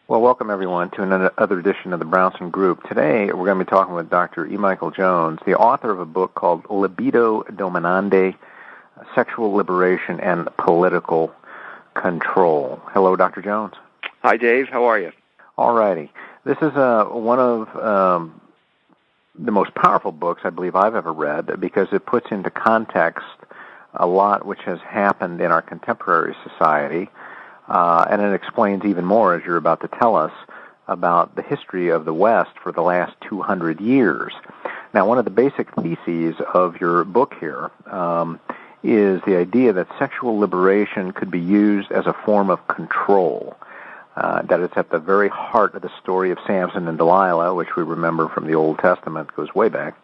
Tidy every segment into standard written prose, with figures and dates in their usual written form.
Well, welcome everyone to another edition of the Brownson Group. Today we're going to be talking with Dr. E. Michael Jones, the author of a book called Libido Dominandi, Sexual Liberation and Political Control. Hello, Dr. Jones. Hi, Dave. How are you? All righty. This is one of the most powerful books I believe I've ever read because it puts into context a lot which has happened in our contemporary society. And it explains even more, as you're about to tell us, about the history of the West for the last 200 years. Now, one of the basic theses of your book here is the idea that sexual liberation could be used as a form of control, that it's at the very heart of the story of Samson and Delilah, which we remember from the Old Testament, goes way back,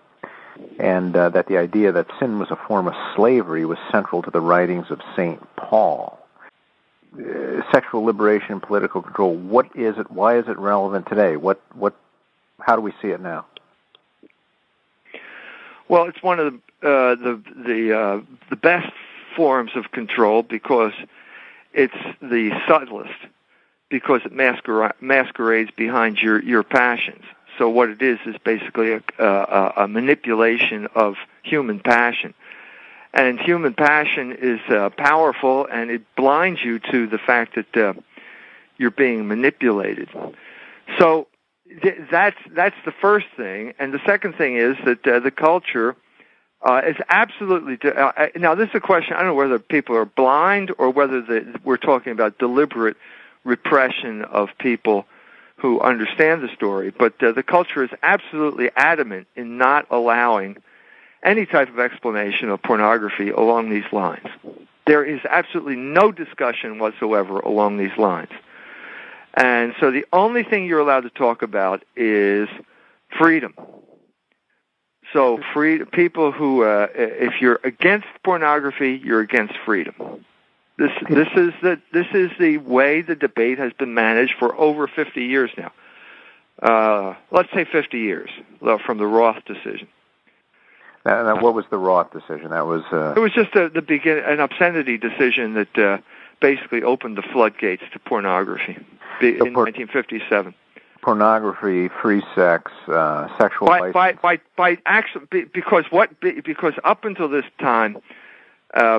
and that the idea that sin was a form of slavery was central to the writings of St. Paul. Sexual liberation and political control. What is it? Why is it relevant today? How do we see it now? Well, it's one of the best forms of control because it's the subtlest, because it masquerades behind your passions. So what it is basically a manipulation of human passion. And human passion is powerful, and it blinds you to the fact that you're being manipulated. So that's the first thing. And the second thing is that the culture is absolutely... now, this is a question, I don't know whether people are blind or whether we're talking about deliberate repression of people who understand the story, but the culture is absolutely adamant in not allowing any type of explanation of pornography along these lines. There is absolutely no discussion whatsoever along these lines. And so the only thing you're allowed to talk about is freedom. So people who, if you're against pornography, you're against freedom. This is the way the debate has been managed for over 50 years now. Let's say 50 years from the Roth decision. Now, what was the Roth decision? That was it was just an obscenity decision that basically opened the floodgates to pornography in 1957. Pornography, free sex, sexual license. Because up until this time,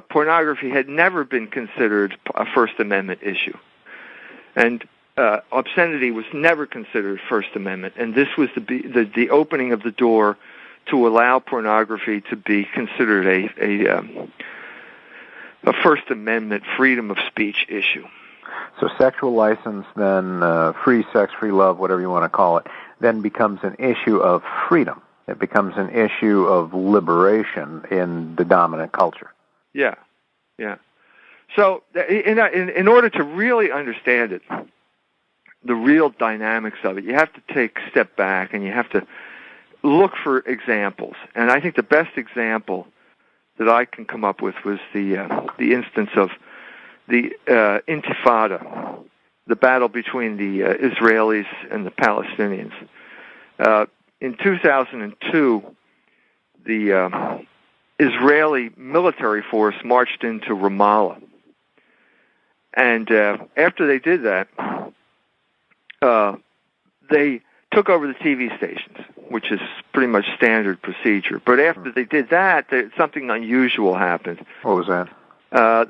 pornography had never been considered a First Amendment issue, and obscenity was never considered First Amendment, and this was the opening of the door to allow pornography to be considered a First Amendment freedom of speech issue. So sexual license, then free sex, free love, whatever you want to call it, then becomes an issue of freedom. It becomes an issue of liberation in the dominant culture. Yeah. So in order to really understand it, the real dynamics of it, you have to take a step back and you have to look for examples, and I think the best example that I can come up with was the instance of the Intifada, the battle between the Israelis and the Palestinians. In 2002, the Israeli military force marched into Ramallah, and after they did that, they took over the TV stations, which is pretty much standard procedure. But after they did that, something unusual happened. What was that?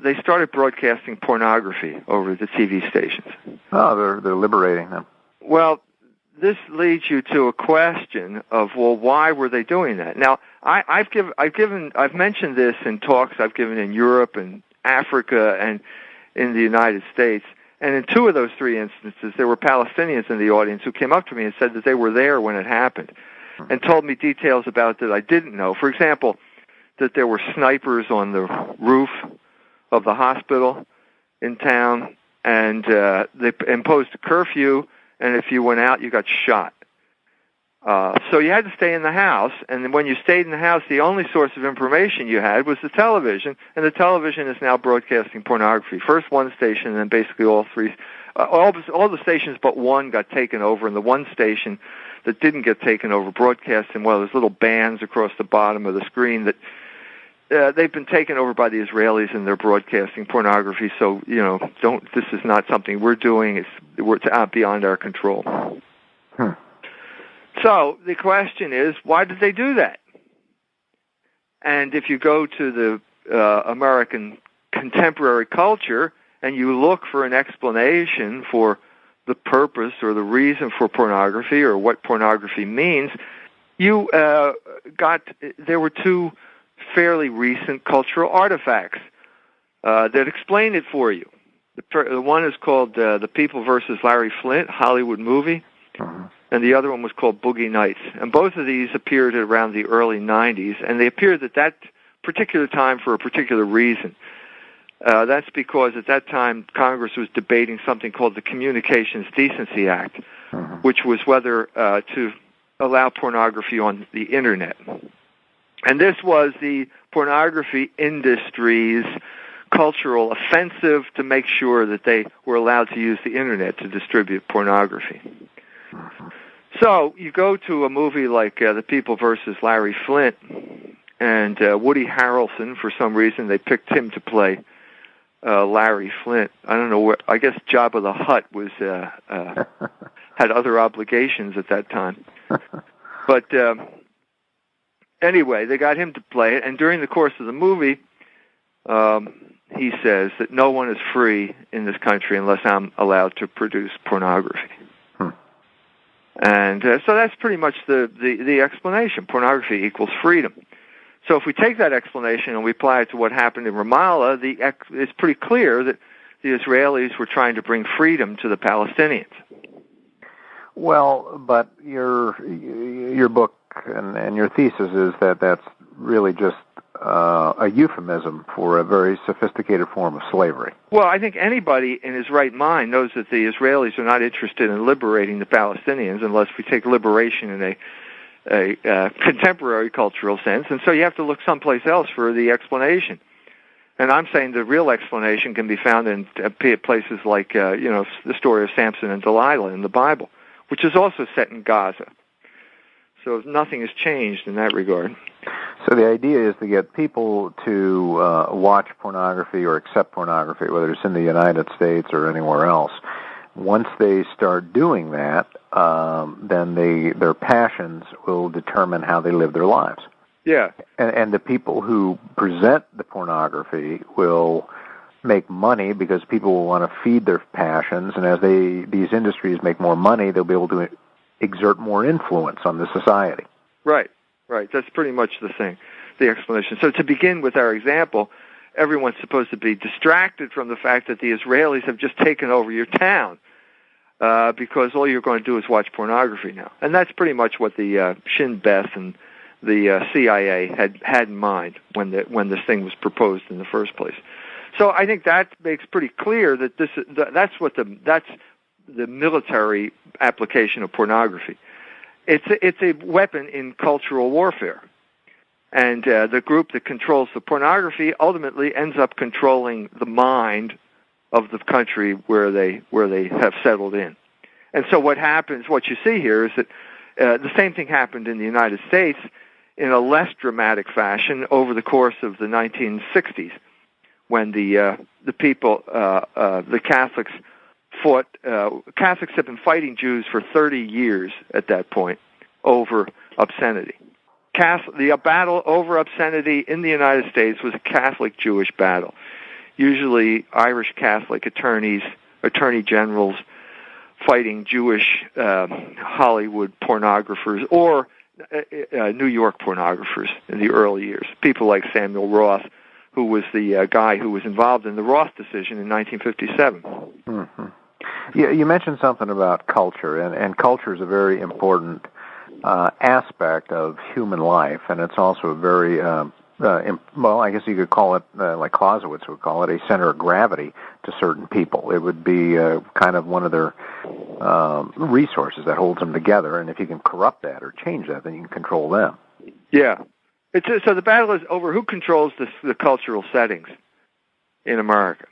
They started broadcasting pornography over the TV stations. Oh, they're liberating them. Well, this leads you to a question of, well, why were they doing that? Now, I've mentioned this in talks I've given in Europe and Africa and in the United States. And in two of those three instances, there were Palestinians in the audience who came up to me and said that they were there when it happened and told me details about it that I didn't know. For example, that there were snipers on the roof of the hospital in town, and they imposed a curfew, and if you went out, you got shot. So you had to stay in the house, and when you stayed in the house, the only source of information you had was the television, and the television is now broadcasting pornography. First one station, and then basically all three, all the stations but one got taken over, and the one station that didn't get taken over broadcasting, well, there's little bands across the bottom of the screen that they've been taken over by the Israelis and they're broadcasting pornography. So this is not something we're doing. It's out beyond our control. So the question is, why did they do that? And if you go to the American contemporary culture and you look for an explanation for the purpose or the reason for pornography or what pornography means, there were two fairly recent cultural artifacts that explain it for you. The one is called The People versus Larry Flynt, Hollywood movie, and the other one was called Boogie Nights. And both of these appeared at around the early 90s, and they appeared at that particular time for a particular reason. That's because at that time Congress was debating something called the Communications Decency Act, which was whether to allow pornography on the Internet. And this was the pornography industry's cultural offensive to make sure that they were allowed to use the Internet to distribute pornography. So you go to a movie like The People versus Larry Flynt, and Woody Harrelson, for some reason, they picked him to play Larry Flynt. I don't know where. I guess Jabba the Hutt was had other obligations at that time. But anyway, they got him to play it, and during the course of the movie, he says that no one is free in this country unless I'm allowed to produce pornography. And so that's pretty much the explanation. Pornography equals freedom. So if we take that explanation and we apply it to what happened in Ramallah, it's pretty clear that the Israelis were trying to bring freedom to the Palestinians. Well, but your book and your thesis is that that's really just a euphemism for a very sophisticated form of slavery. Well, I think anybody in his right mind knows that the Israelis are not interested in liberating the Palestinians unless we take liberation in a contemporary cultural sense, and so you have to look someplace else for the explanation. And I'm saying the real explanation can be found in places like the story of Samson and Delilah in the Bible, which is also set in Gaza. So nothing has changed in that regard. So the idea is to get people to watch pornography or accept pornography, whether it's in the United States or anywhere else. Once they start doing that, then their passions will determine how they live their lives. Yeah. And the people who present the pornography will make money because people will want to feed their passions, and as these industries make more money, they'll be able to exert more influence on the society. Right. That's pretty much the explanation. So to begin with our example, everyone's supposed to be distracted from the fact that the Israelis have just taken over your town because all you're going to do is watch pornography now. And that's pretty much what the Shin Bet and the CIA had in mind when this thing was proposed in the first place. So I think that makes pretty clear that that's the military application of pornography. It's a weapon in cultural warfare, and the group that controls the pornography ultimately ends up controlling the mind of the country where they have settled in. And so what you see here is that the same thing happened in the United States in a less dramatic fashion over the course of the 1960s, when the Catholics fought. Catholics have been fighting Jews for 30 years at that point over obscenity. The battle over obscenity in the United States was a Catholic-Jewish battle. Usually Irish Catholic attorney generals fighting Jewish Hollywood pornographers or New York pornographers in the early years. People like Samuel Roth, who was the guy who was involved in the Roth decision in 1957. Mm-hmm. You mentioned something about culture, and culture is a very important aspect of human life, and it's also a very, I guess you could call it, like Clausewitz would call it, a center of gravity to certain people. It would be kind of one of their resources that holds them together, and if you can corrupt that or change that, then you can control them. Yeah. So the battle is over who controls the cultural settings in America.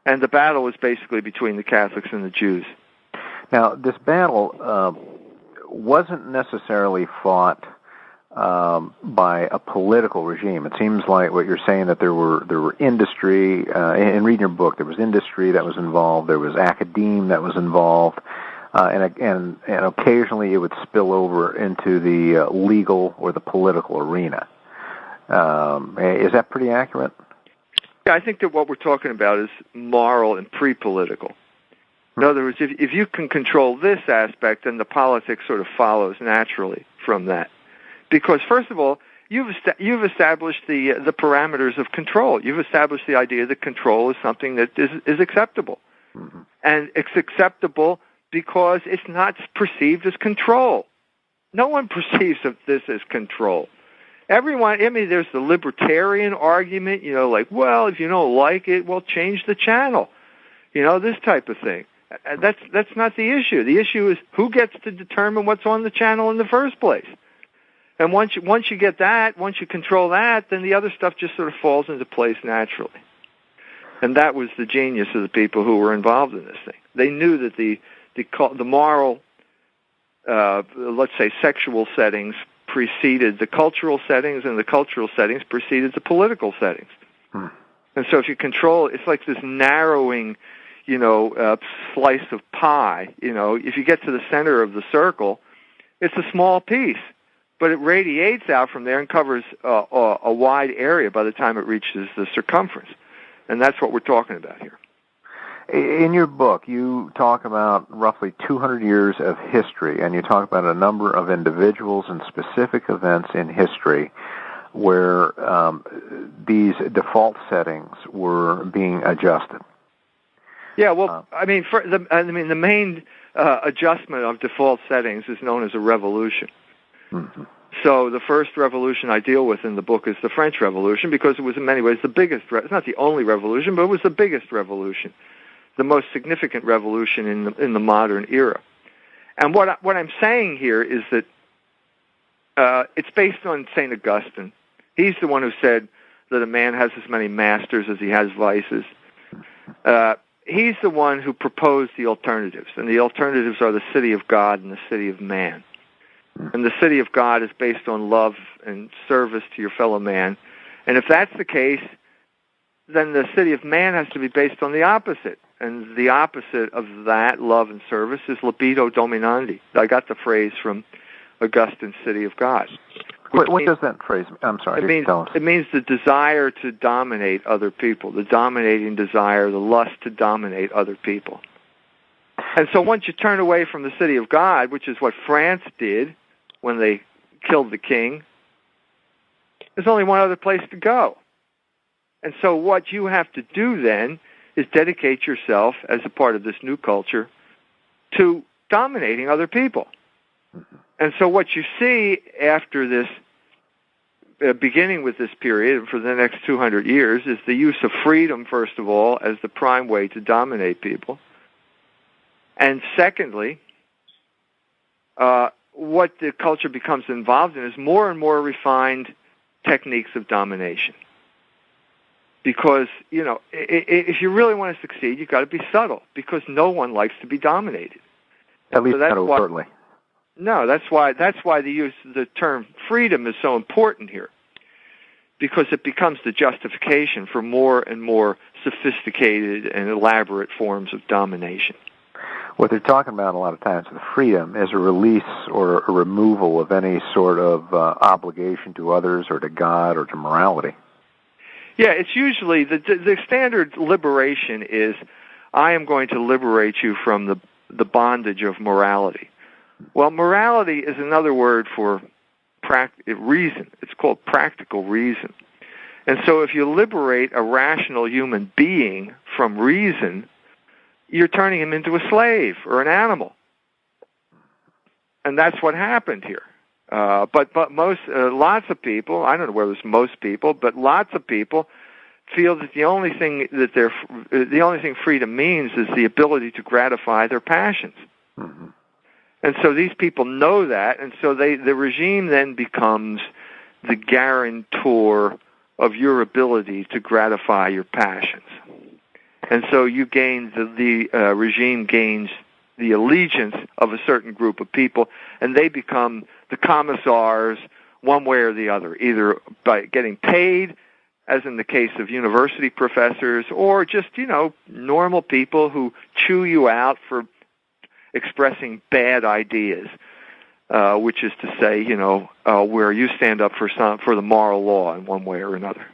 And the battle was basically between the Catholics and the Jews. Now, this battle wasn't necessarily fought by a political regime. It seems like what you're saying, that there were industry, in reading your book, there was industry that was involved, there was academe that was involved, and occasionally it would spill over into the legal or the political arena. Is that pretty accurate? Yeah, I think that what we're talking about is moral and pre-political. In other words, if you can control this aspect, then the politics sort of follows naturally from that. Because, first of all, you've established the parameters of control. You've established the idea that control is something that is acceptable. Mm-hmm. And it's acceptable because it's not perceived as control. No one perceives this as control. Everyone, I mean, there's the libertarian argument, like, well, if you don't like it, well, change the channel. This type of thing. That's not the issue. The issue is who gets to determine what's on the channel in the first place. And once you get that, once you control that, then the other stuff just sort of falls into place naturally. And that was the genius of the people who were involved in this thing. They knew that the moral, let's say, sexual settings preceded the cultural settings, and the cultural settings preceded the political settings. Hmm. And so if you control, it's like this narrowing, slice of pie. If you get to the center of the circle, it's a small piece. But it radiates out from there and covers a wide area by the time it reaches the circumference. And that's what we're talking about here. In your book, you talk about roughly 200 years of history, and you talk about a number of individuals and specific events in history where these default settings were being adjusted. Yeah, well, the main adjustment of default settings is known as a revolution. Mm-hmm. So the first revolution I deal with in the book is the French Revolution, because it was in many ways the biggest, it's not the only revolution, but it was the biggest revolution, the most significant revolution in the modern era. And what I'm saying here is that it's based on St. Augustine. He's the one who said that a man has as many masters as he has vices. He's the one who proposed the alternatives, and the alternatives are the city of God and the city of man. And the city of God is based on love and service to your fellow man. And if that's the case, then the city of man has to be based on the opposite. And the opposite of that, love and service, is libido dominandi. I got the phrase from Augustine's City of God. What does that phrase mean? I'm sorry. It means the desire to dominate other people, the dominating desire, the lust to dominate other people. And so once you turn away from the city of God, which is what France did when they killed the king, there's only one other place to go. And so what you have to do then is dedicate yourself, as a part of this new culture, to dominating other people. And so what you see after this, beginning with this period for the next 200 years, is the use of freedom, first of all, as the prime way to dominate people. And secondly, what the culture becomes involved in is more and more refined techniques of domination. Because, if you really want to succeed, you've got to be subtle, because no one likes to be dominated. At least not overtly. No, that's why the term freedom is so important here, because it becomes the justification for more and more sophisticated and elaborate forms of domination. What they're talking about a lot of times with freedom is a release or a removal of any sort of obligation to others or to God or to morality. Yeah, it's usually, the standard liberation is, I am going to liberate you from the bondage of morality. Well, morality is another word for reason. It's called practical reason. And so if you liberate a rational human being from reason, you're turning him into a slave or an animal. And that's what happened here. But lots of people, I don't know whether it's most people, but lots of people feel that the only thing freedom means is the ability to gratify their passions. Mm-hmm. And so these people know that, and so the regime then becomes the guarantor of your ability to gratify your passions. And so you gain the regime gains the allegiance of a certain group of people, and they become the commissars one way or the other, either by getting paid, as in the case of university professors, or just, normal people who chew you out for expressing bad ideas, which is to say, where you stand up for the moral law in one way or another.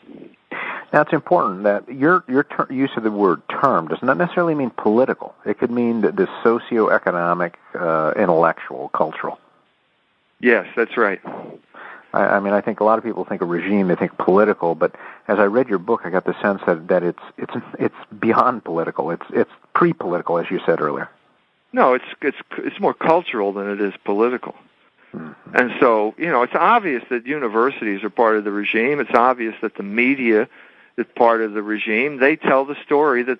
Now, it's important that your use of the word term does not necessarily mean political. It could mean the socioeconomic, intellectual, cultural. Yes, that's right. I think a lot of people think of regime, they think political, but as I read your book, I got the sense that it's beyond political. It's pre-political, as you said earlier. No, it's more cultural than it is political. Mm-hmm. And so, it's obvious that universities are part of the regime. It's obvious that the media is part of the regime. They tell the story the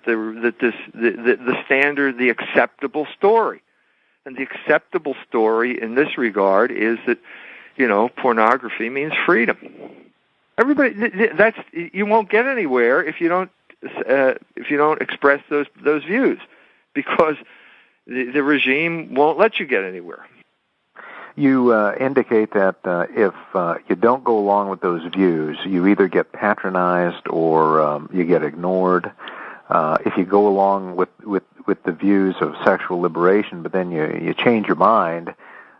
standard, the acceptable story. And the acceptable story in this regard is that, pornography means freedom. Everybody, you won't get anywhere if you don't express those views, because the regime won't let you get anywhere. You indicate that if you don't go along with those views, you either get patronized or you get ignored. If you go along with the views of sexual liberation, but then you change your mind,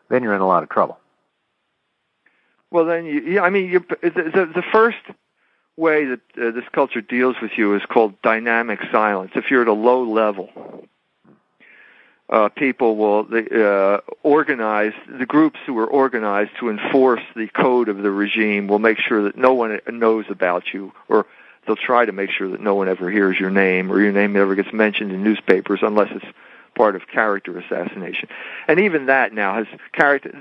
then you're in a lot of trouble. Well, then, the first way that this culture deals with you is called dynamic silence. If you're at a low level, people will organize, the groups who are organized to enforce the code of the regime will make sure that no one knows about you, or they'll try to make sure that no one ever hears your name, or your name never gets mentioned in newspapers unless it's part of character assassination. And even that now has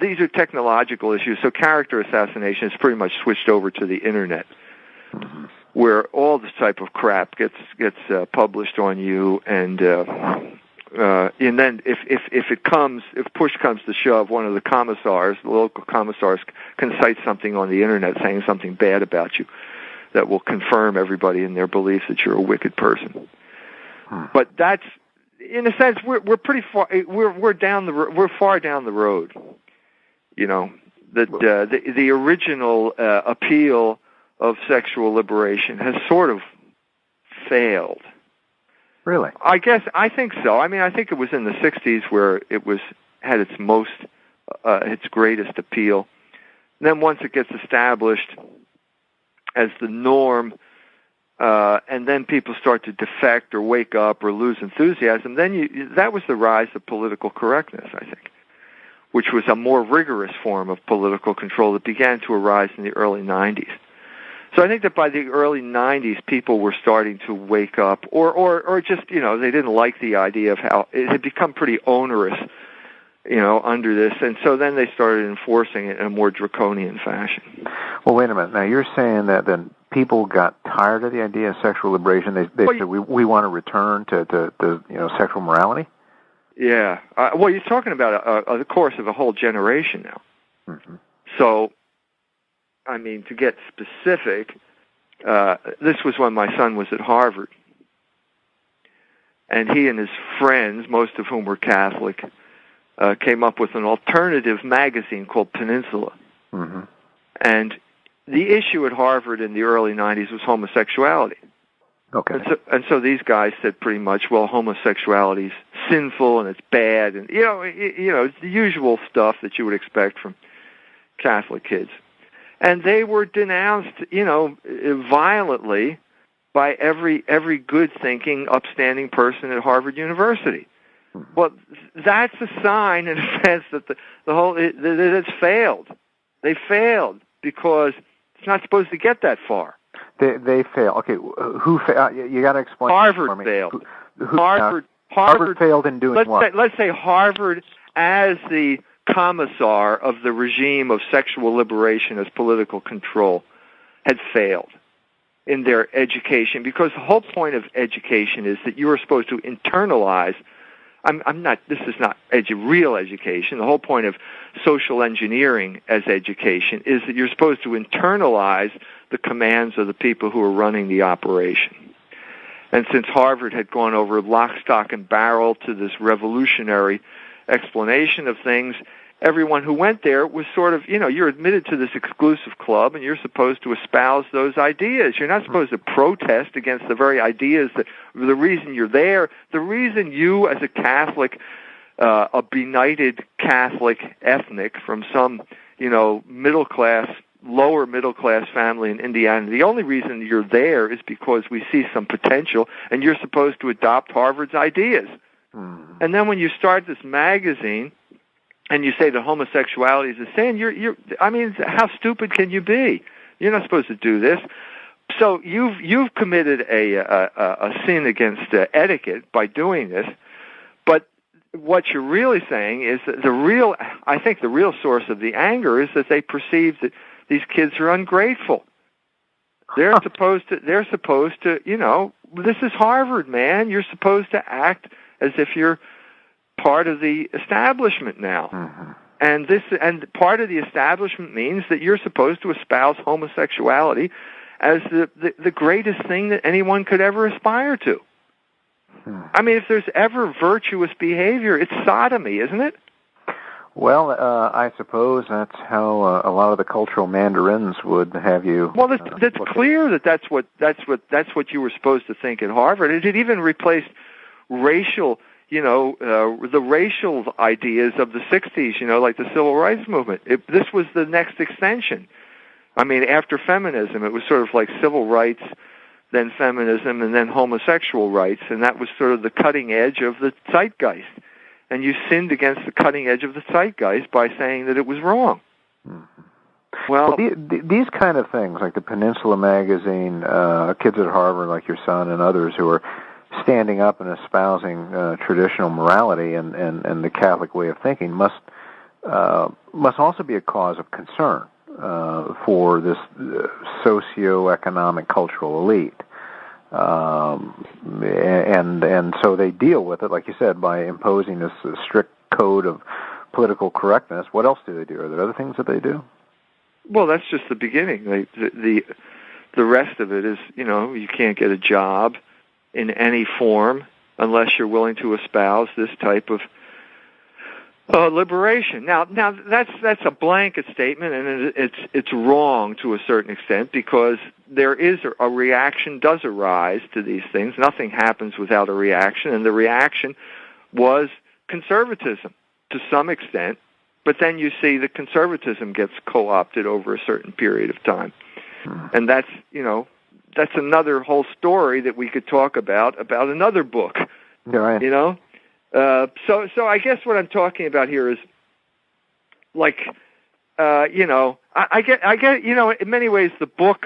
these are technological issues, so character assassination is pretty much switched over to the internet, where all this type of crap gets published on you, and then if push comes to shove, one of the local commissars can cite something on the internet saying something bad about you that will confirm everybody in their belief that you're a wicked person. But that's, in a sense, we're pretty far. We're far down the road. That the original appeal of sexual liberation has sort of failed. Really? I think so. I think it was in the '60s where it had its greatest appeal. And then once it gets established as the norm, and then people start to defect or wake up or lose enthusiasm, then that was the rise of political correctness, I think, which was a more rigorous form of political control that began to arise in the early 90s. So I think that by the early 90s, people were starting to wake up, or just, they didn't like the idea of how it had become pretty onerous, under this, and so then they started enforcing it in a more draconian fashion. Well, wait a minute. Now, you're saying that then people got tired of the idea of sexual liberation. They said, we want to return to sexual morality? Yeah. You're talking about the course of a whole generation now. Mm-hmm. So, to get specific, this was when my son was at Harvard. And he and his friends, most of whom were Catholic, came up with an alternative magazine called Peninsula. Mm-hmm. And the issue at Harvard in the early 90s was homosexuality. Okay. And so these guys said pretty much, well, homosexuality is sinful and it's bad, and it's the usual stuff that you would expect from Catholic kids. And they were denounced, violently by every good-thinking, upstanding person at Harvard University. Well, that's a sign, in a sense, that that it's failed. They failed because it's not supposed to get that far. They failed. Okay, who failed? You got to explain. Harvard failed. Harvard failed in doing what? Let's say Harvard, as the commissar of the regime of sexual liberation as political control, had failed in their education, because the whole point of education is that you are supposed to internalize. This is not real education. The whole point of social engineering as education is that you're supposed to internalize the commands of the people who are running the operation. And since Harvard had gone over lock, stock, and barrel to this revolutionary explanation of things, everyone who went there was sort of, you're admitted to this exclusive club, and you're supposed to espouse those ideas. You're not supposed to protest against the very ideas that the reason you're there, the reason you as a Catholic, a benighted Catholic ethnic from some, lower middle class family in Indiana, the only reason you're there is because we see some potential, and you're supposed to adopt Harvard's ideas. Mm-hmm. And then when you start this magazine, and you say that homosexuality is a sin, how stupid can you be? You're not supposed to do this. So you've committed a sin against etiquette by doing this. But what you're really saying is that I think the real source of the anger is that they perceive that these kids are ungrateful. They're supposed to, this is Harvard, man. You're supposed to act as if you're part of the establishment now. Mm-hmm. And part of the establishment means that you're supposed to espouse homosexuality as the greatest thing that anyone could ever aspire to. Hmm. I mean, if there's ever virtuous behavior, it's sodomy, isn't it? Well, I suppose that's how a lot of the cultural mandarins would have you. Well, that's clear that's what you were supposed to think at Harvard. It had even replaced racial, the racial ideas of the 60s, like the Civil Rights Movement. This was the next extension. I mean, after feminism, it was sort of like civil rights, then feminism, and then homosexual rights, and that was sort of the cutting edge of the zeitgeist. And you sinned against the cutting edge of the zeitgeist by saying that it was wrong. Mm-hmm. Well, these kind of things, like the Peninsula magazine, kids at Harvard like your son and others who are standing up and espousing traditional morality and the Catholic way of thinking must also be a cause of concern for this socio-economic cultural elite. And so they deal with it, like you said, by imposing this strict code of political correctness. What else do they do? Are there other things that they do? Well, that's just the beginning. The rest of it is, you can't get a job in any form unless you're willing to espouse this type of liberation. Now that's a blanket statement, and it's wrong to a certain extent because there is a reaction does arise to these things. Nothing happens without a reaction, and the reaction was conservatism to some extent. But then you see that conservatism gets co-opted over a certain period of time, and that's another whole story that we could talk about another book. Right. So I guess what I'm talking about here is, like, I get, in many ways the book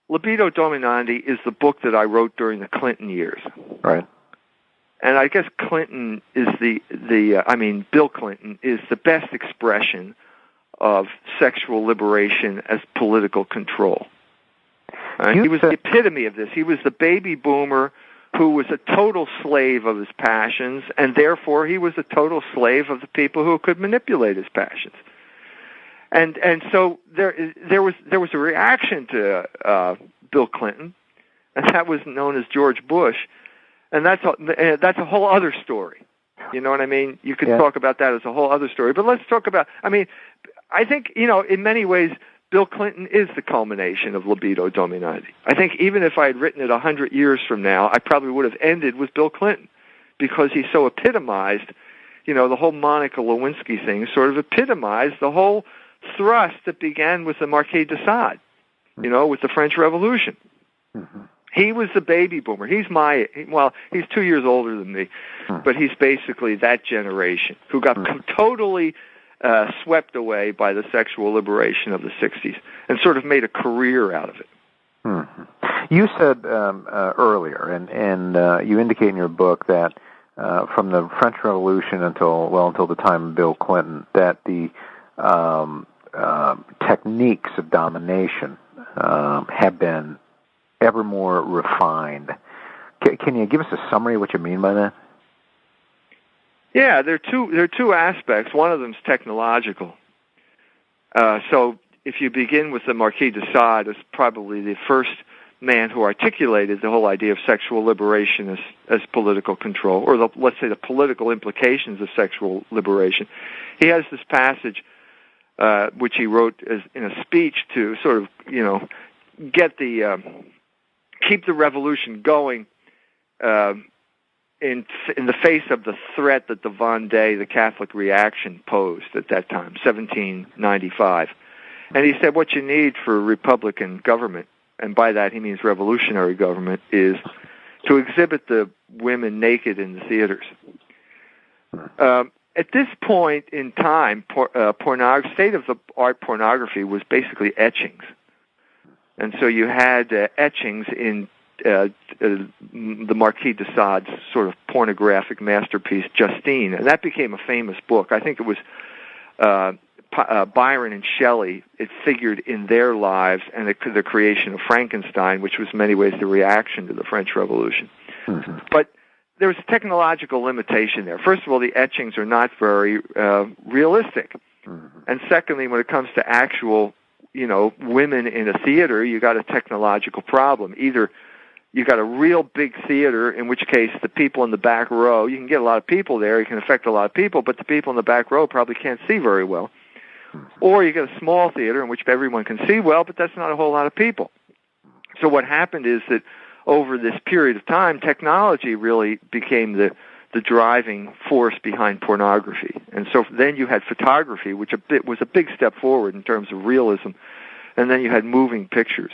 Libido Dominandi is the book that I wrote during the Clinton years. Right. And I guess Clinton is Bill Clinton is the best expression of sexual liberation as political control. He was the epitome of this. He was the baby boomer who was a total slave of his passions, and therefore he was a total slave of the people who could manipulate his passions. And so there was a reaction to Bill Clinton, and that was known as George Bush, and that's a whole other story. You know what I mean? You could talk about that as a whole other story. But let's talk about. I think in many ways, Bill Clinton is the culmination of Libido Dominandi. I think even if I had written it 100 years from now, I probably would have ended with Bill Clinton because he so epitomized, the whole Monica Lewinsky thing sort of epitomized the whole thrust that began with the Marquis de Sade, with the French Revolution. Mm-hmm. He was the baby boomer. He's 2 years older than me, but he's basically that generation who got totally swept away by the sexual liberation of the 60s and sort of made a career out of it. Mm-hmm. You said earlier, and you indicate in your book that from the French Revolution until the time of Bill Clinton, that the techniques of domination have been ever more refined. Can you give us a summary of what you mean by that? Yeah, there are two aspects. One of them is technological. So if you begin with the Marquis de Sade, it's probably the first man who articulated the whole idea of sexual liberation as political control, or let's say the political implications of sexual liberation. He has this passage which he wrote in a speech to sort of, get keep the revolution going in the face of the threat that the Vendée, the Catholic reaction, posed at that time, 1795. And he said what you need for a Republican government, and by that he means revolutionary government, is to exhibit the women naked in the theaters. At this point in time, state-of-the-art pornography was basically etchings. And so you had etchings in the Marquis de Sade's sort of pornographic masterpiece, Justine, and that became a famous book. I think it was Byron and Shelley. It figured in their lives, and the creation of Frankenstein, which was in many ways the reaction to the French Revolution. Mm-hmm. But there was a technological limitation there. First of all, the etchings are not very realistic. Mm-hmm. And secondly, when it comes to actual, women in a theater, you got a technological problem. Either you got a real big theater, in which case the people in the back row, you can get a lot of people there, you can affect a lot of people, but the people in the back row probably can't see very well. Or you get a small theater in which everyone can see well, but that's not a whole lot of people. So what happened is that over this period of time, technology really became the driving force behind pornography. And so then you had photography, which was a big step forward in terms of realism, and then you had moving pictures.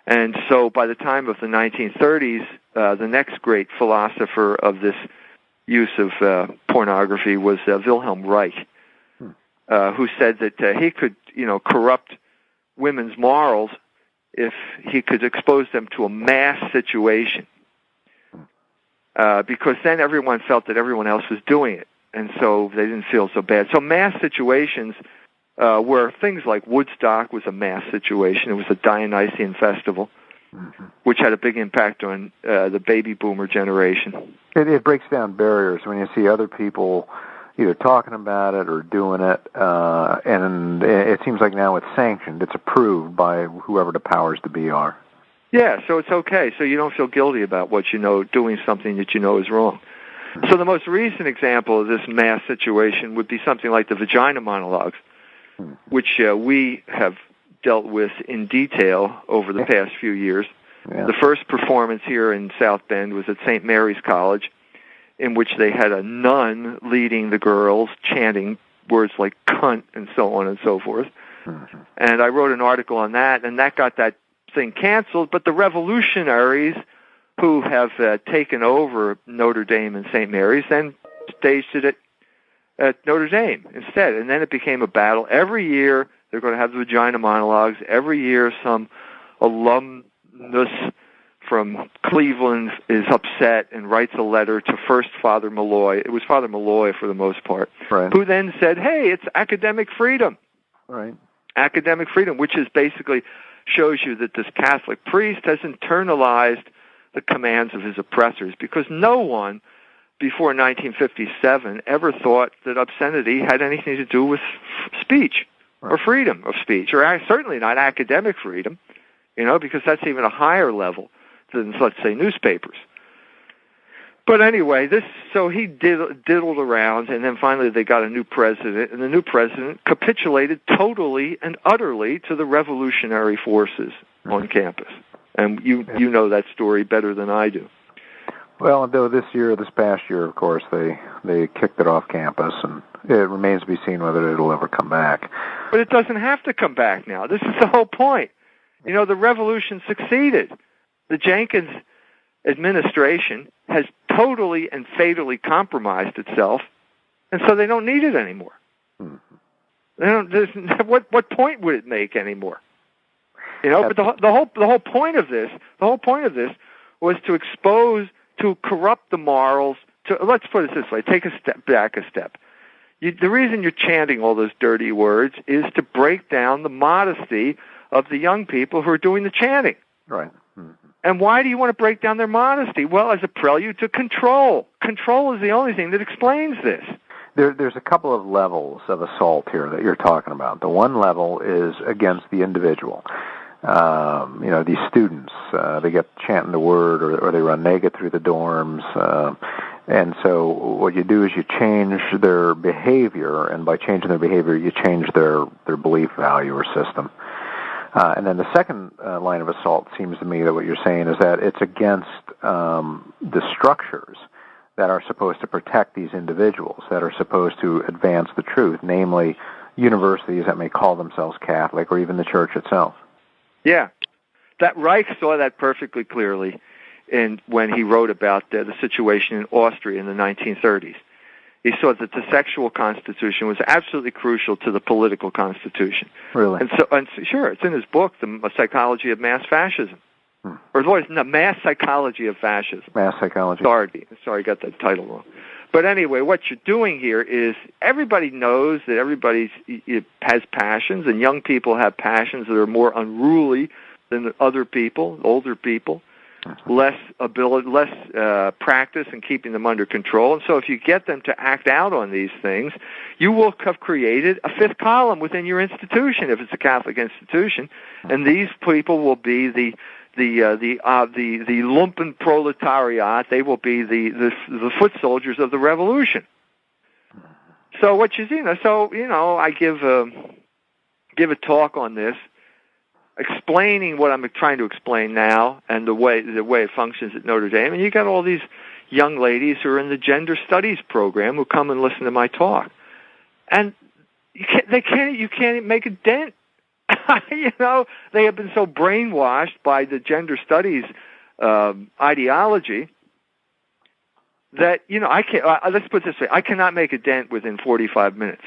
And so by the time of the 1930s, the next great philosopher of this use of pornography was Wilhelm Reich, who said that he could, corrupt women's morals if he could expose them to a mass situation, because then everyone felt that everyone else was doing it, and so they didn't feel so bad. So mass situations where things like Woodstock was a mass situation. It was a Dionysian festival, mm-hmm. which had a big impact on the baby boomer generation. It breaks down barriers when you see other people either talking about it or doing it, and it seems like now it's sanctioned. It's approved by whoever the powers to be are. Yeah, so it's okay. So you don't feel guilty about what doing something that is wrong. Mm-hmm. So the most recent example of this mass situation would be something like the vagina monologues, which we have dealt with in detail over the past few years. Yeah. The first performance here in South Bend was at St. Mary's College, in which they had a nun leading the girls, chanting words like cunt and so on and so forth. Mm-hmm. And I wrote an article on that, and that got that thing canceled. But the revolutionaries who have taken over Notre Dame and St. Mary's then staged it at Notre Dame instead, and then it became a battle. Every year they're going to have the vagina monologues. Every year some alumnus from Cleveland is upset and writes a letter to first Father Malloy. It was Father Malloy for the most part, right. Who then said, hey, it's academic freedom. Right. Academic freedom, which is basically shows you that this Catholic priest has internalized the commands of his oppressors, because no one before 1957 ever thought that obscenity had anything to do with speech or freedom of speech, or certainly not academic freedom, because that's even a higher level than, let's say, newspapers. But anyway, so he diddled around, and then finally they got a new president, and the new president capitulated totally and utterly to the revolutionary forces on campus. And you know that story better than I do. Well, though this past year, of course, they kicked it off campus, and it remains to be seen whether it'll ever come back. But it doesn't have to come back now. This is the whole point. The revolution succeeded. The Jenkins administration has totally and fatally compromised itself, and so they don't need it anymore. Mm-hmm. What point would it make anymore? But the whole point of this was to expose, to corrupt the morals. Let's put it this way: take a step back. The reason you're chanting all those dirty words is to break down the modesty of the young people who are doing the chanting. Right. Mm-hmm. And why do you want to break down their modesty? Well, as a prelude to control. Control is the only thing that explains this. There's a couple of levels of assault here that you're talking about. The one level is against the individual. these students, they get chanting the word, or they run naked through the dorms. And so what you do is you change their behavior, and by changing their behavior, you change their belief value or system. And then the second line of assault seems to me that what you're saying is that it's against the structures that are supposed to protect these individuals, that are supposed to advance the truth, namely universities that may call themselves Catholic, or even the church itself. Yeah. That Reich saw that perfectly clearly when he wrote about the situation in Austria in the 1930s. He saw that the sexual constitution was absolutely crucial to the political constitution. Really? And sure, it's in his book, The Psychology of Mass Fascism. Or the Mass Psychology of Fascism. Mass Psychology. Sorry, I got that title wrong. But anyway, what you're doing here is everybody knows that everybody has passions, and young people have passions that are more unruly than other people, older people. Less practice in keeping them under control. And so if you get them to act out on these things, you will have created a fifth column within your institution, if it's a Catholic institution, and these people will be the lumpen proletariat. They will be the foot soldiers of the revolution. So what I give a talk on this, explaining what I'm trying to explain now and the way it functions at Notre Dame, and you got all these young ladies who are in the gender studies program who come and listen to my talk, and you can't make a dent. They have been so brainwashed by the gender studies ideology that I can't. Let's put it this way: I cannot make a dent within 45 minutes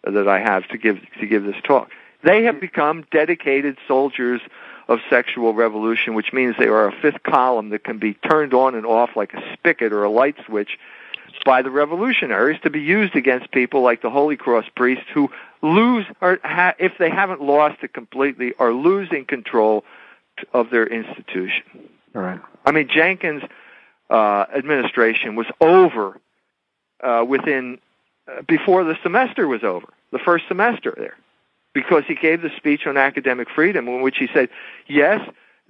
that I have to give this talk. They have become dedicated soldiers of sexual revolution, which means they are a fifth column that can be turned on and off like a spigot or a light switch by the revolutionaries to be used against people like the Holy Cross priests who lose, or if they haven't lost it completely, are losing control of their institution. All right. I mean, Jenkins' administration was over before the semester was over, the first semester there, because he gave the speech on academic freedom in which he said, yes,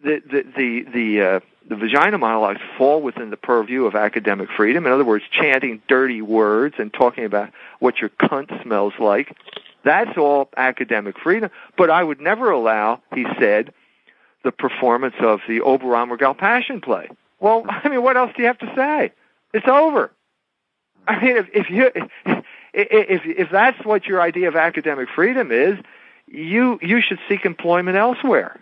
the vagina monologues fall within the purview of academic freedom. In other words, chanting dirty words and talking about what your cunt smells like. That's all academic freedom. But I would never allow, he said, the performance of the Oberon-Regal Passion play. Well, I mean, what else do you have to say? It's over. I mean, if that's what your idea of academic freedom is, you should seek employment elsewhere.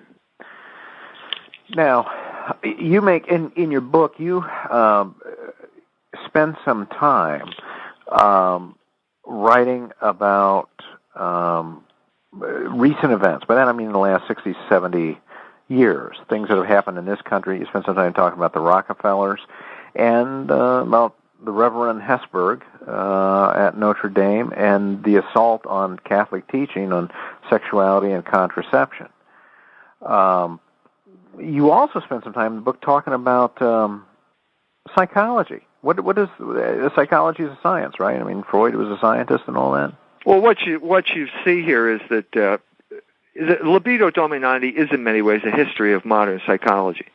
Now, you make in your book, you spend some time writing about recent events. By that I mean the last 60, 70 years, things that have happened in this country. You spend some time talking about the Rockefellers and about the Reverend Hesburgh at Notre Dame and the assault on Catholic teaching on sexuality and contraception. You also spend some time in the book talking about psychology. What is psychology is a science, right? I mean, Freud was a scientist and all that. Well, what you see here is that the Libido Dominandi is in many ways a history of modern psychology.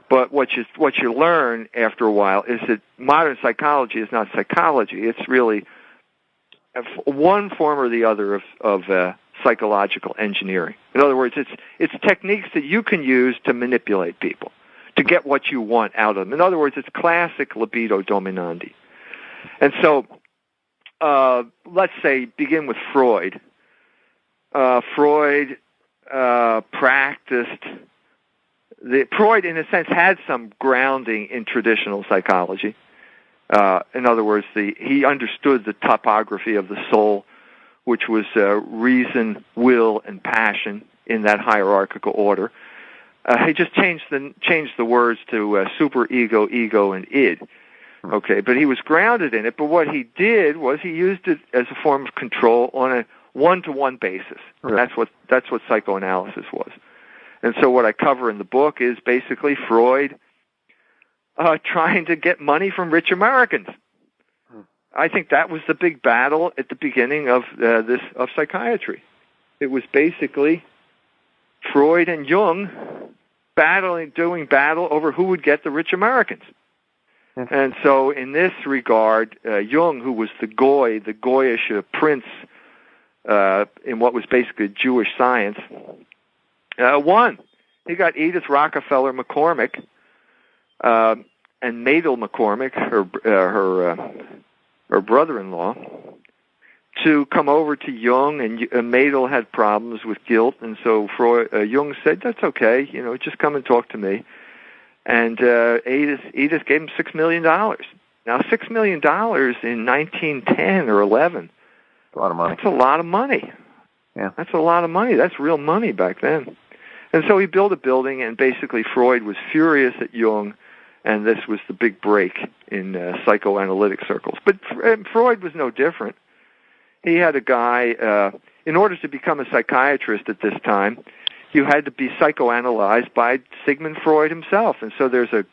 But what you learn after a while is that modern psychology is not psychology. It's really one form or the other of psychological engineering. In other words, it's techniques that you can use to manipulate people, to get what you want out of them. In other words, it's classic Libido Dominandi. And so, let's say, begin with Freud. Freud practiced... Freud, in a sense, had some grounding in traditional psychology. In other words, he understood the topography of the soul, which was reason, will, and passion in that hierarchical order. He just changed the words to superego, ego, and id. Okay, but he was grounded in it. But what he did was he used it as a form of control on a one-to-one basis. Right. That's what psychoanalysis was. And so what I cover in the book is basically Freud trying to get money from rich Americans. I think that was the big battle at the beginning of psychiatry. It was basically Freud and Jung doing battle over who would get the rich Americans. And so in this regard, Jung, who was the goyish prince in what was basically Jewish science, won. He got Edith Rockefeller McCormick and Madel McCormick, her brother-in-law, to come over to Jung, and Madel had problems with guilt, and so Jung said, "That's okay, just come and talk to me." And Edith gave him $6 million. Now, $6 million in 1910 or 11. A lot of money. That's a lot of money. Yeah. That's a lot of money. That's real money back then. And so he built a building, and basically Freud was furious at Jung, and this was the big break in psychoanalytic circles. But Freud was no different. He had a guy, in order to become a psychiatrist at this time, you had to be psychoanalyzed by Sigmund Freud himself. And so there's an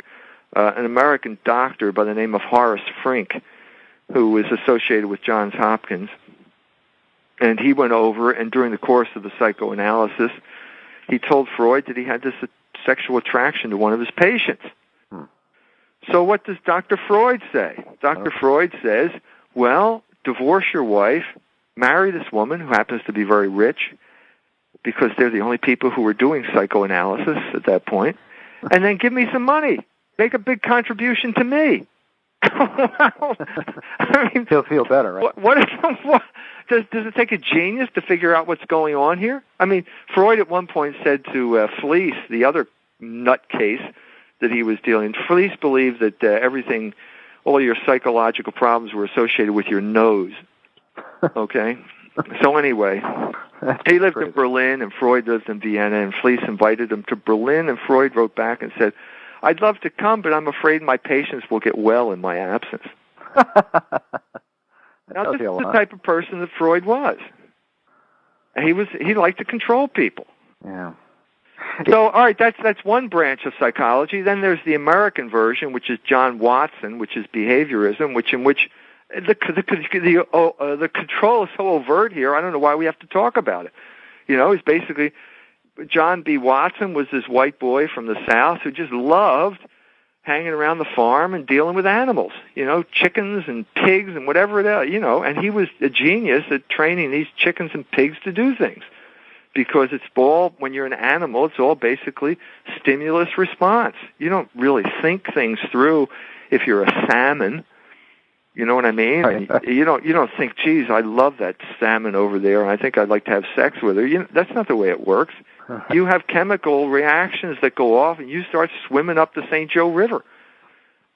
American doctor by the name of Horace Frink who was associated with Johns Hopkins. And he went over, and during the course of the psychoanalysis, he told Freud that he had this sexual attraction to one of his patients. So what does Dr. Freud say? Dr. Freud says, well, divorce your wife, marry this woman who happens to be very rich, because they're the only people who were doing psychoanalysis at that point, and then give me some money. Make a big contribution to me. I mean, he'll feel better, right? Does it take a genius to figure out what's going on here? I mean, Freud at one point said to Fliess, the other nutcase that he was dealing, Fliess believed that all your psychological problems were associated with your nose. Okay? So anyway, he lived in Berlin, and Freud lived in Vienna, and Fliess invited him to Berlin, and Freud wrote back and said, I'd love to come, but I'm afraid my patients will get well in my absence. Now, this is the type of person that Freud was. He liked to control people. Yeah. So, all right, that's one branch of psychology. Then there's the American version, which is John Watson, which is behaviorism, in which the control is so overt here, I don't know why we have to talk about it. It's basically John B. Watson was this white boy from the South who just loved hanging around the farm and dealing with animals, chickens and pigs and whatever it is, and he was a genius at training these chickens and pigs to do things, because it's all, when you're an animal, it's all basically stimulus response. You don't really think things through if you're a salmon. You know what I mean? Right. You don't think, geez, I love that salmon over there, and I think I'd like to have sex with her. That's not the way it works. You have chemical reactions that go off, and you start swimming up the St. Joe River,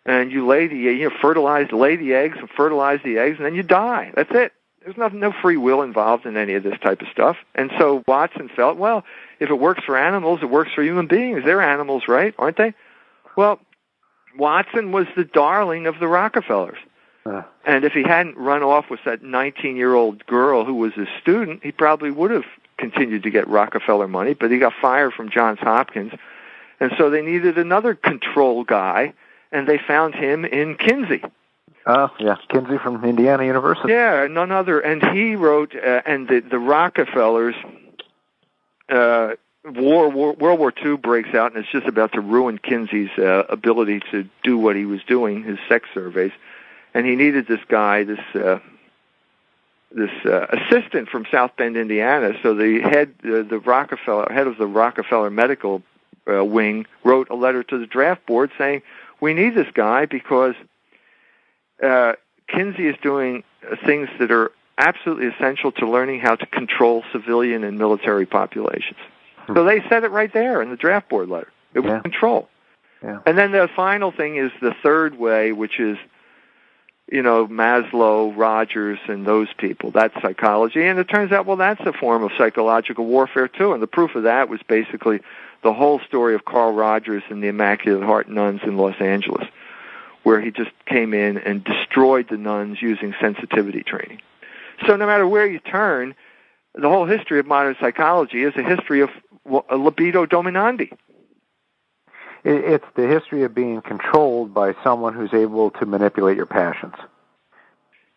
and you lay the eggs and fertilize the eggs, and then you die. That's it. There's no free will involved in any of this type of stuff. And so Watson felt, well, if it works for animals, it works for human beings. They're animals, right? Aren't they? Well, Watson was the darling of the Rockefellers. And if he hadn't run off with that 19-year-old girl who was his student, he probably would have continued to get Rockefeller money, but he got fired from Johns Hopkins. And so they needed another control guy, and they found him in Kinsey. Oh, yeah, Kinsey from Indiana University. Yeah, none other. And he wrote, and the Rockefellers, World War II breaks out, and it's just about to ruin Kinsey's ability to do what he was doing, his sex surveys. And he needed this guy, this assistant from South Bend, Indiana. So the head of the Rockefeller medical wing wrote a letter to the draft board saying, we need this guy because Kinsey is doing things that are absolutely essential to learning how to control civilian and military populations. So they said it right there in the draft board letter. It was control. Yeah. And then the final thing is the third way, which is, Maslow, Rogers, and those people. That's psychology. And it turns out, well, that's a form of psychological warfare, too. And the proof of that was basically the whole story of Carl Rogers and the Immaculate Heart nuns in Los Angeles, where he just came in and destroyed the nuns using sensitivity training. So no matter where you turn, the whole history of modern psychology is a history of libido dominandi. It's the history of being controlled by someone who's able to manipulate your passions.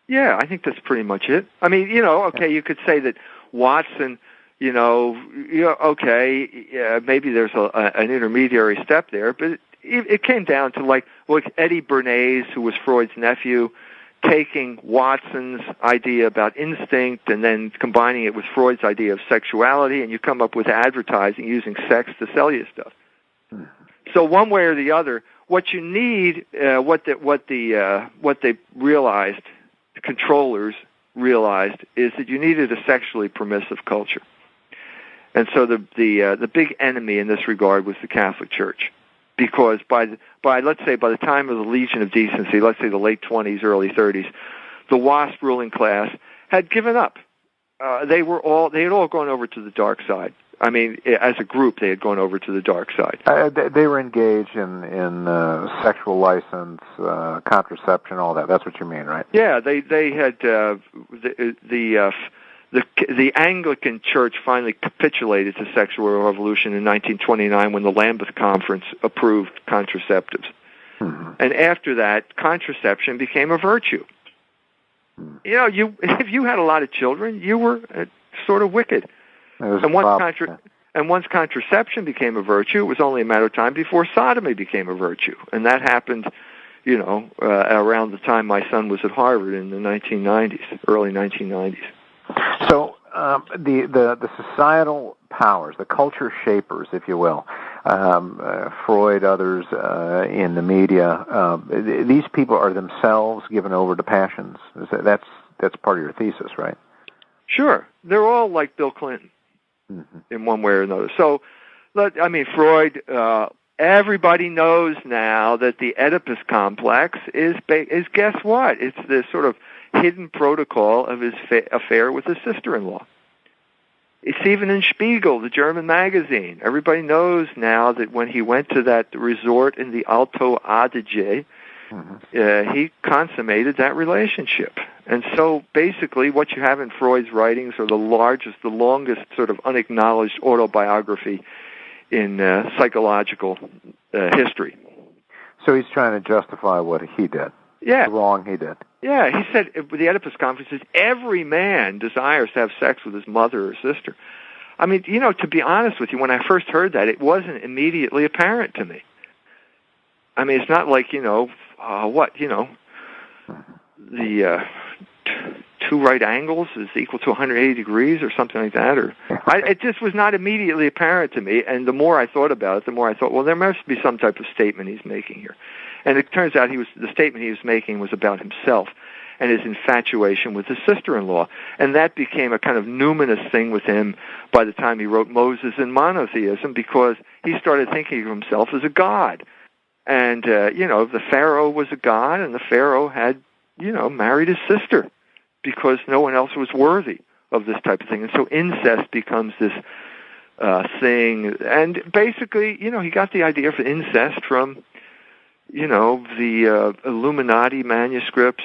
Yeah, I think that's pretty much it. I mean, you could say that Watson, okay, maybe there's an intermediary step there, but it came down to like Eddie Bernays, who was Freud's nephew, taking Watson's idea about instinct and then combining it with Freud's idea of sexuality, and you come up with advertising using sex to sell you stuff. So one way or the other, what you need, what they realized, the controllers realized, is that you needed a sexually permissive culture. And so the big enemy in this regard was the Catholic Church, because by let's say by the time of the Legion of Decency, let's say the late 20s, early 30s, the WASP ruling class had given up. They had all gone over to the dark side. I mean, as a group, they had gone over to the dark side. They were engaged in sexual license, contraception, all that. That's what you mean, right? Yeah, they had the Anglican Church finally capitulated to sexual revolution in 1929 when the Lambeth Conference approved contraceptives. Mm-hmm. And after that, contraception became a virtue. If you had a lot of children, you were sort of wicked. And once contraception became a virtue, it was only a matter of time before sodomy became a virtue. And that happened, around the time my son was at Harvard in the 1990s, early 1990s. So the societal powers, the culture shapers, if you will, Freud, others in the media, these people are themselves given over to passions. That's part of your thesis, right? Sure. They're all like Bill Clinton. Mm-hmm. In one way or another. So, Freud, everybody knows now that the Oedipus complex is guess what? It's the sort of hidden protocol of his affair with his sister-in-law. It's even in Spiegel, the German magazine. Everybody knows now that when he went to that resort in the Alto Adige, mm-hmm. He consummated that relationship. And so basically what you have in Freud's writings are the longest sort of unacknowledged autobiography in psychological history. So he's trying to justify what he did. Yeah. The wrong he did. Yeah, he said, the Oedipus complex says every man desires to have sex with his mother or sister. I mean, to be honest with you, when I first heard that, it wasn't immediately apparent to me. I mean, it's not like, the two right angles is equal to 180 degrees or something like that. It just was not immediately apparent to me. And the more I thought about it, the more I thought, well, there must be some type of statement he's making here. And it turns out the statement he was making was about himself and his infatuation with his sister-in-law. And that became a kind of numinous thing with him by the time he wrote Moses and Monotheism, because he started thinking of himself as a god. And, the Pharaoh was a god, and the Pharaoh had, married his sister because no one else was worthy of this type of thing. And so incest becomes this thing. And basically, he got the idea for incest from, the Illuminati manuscripts,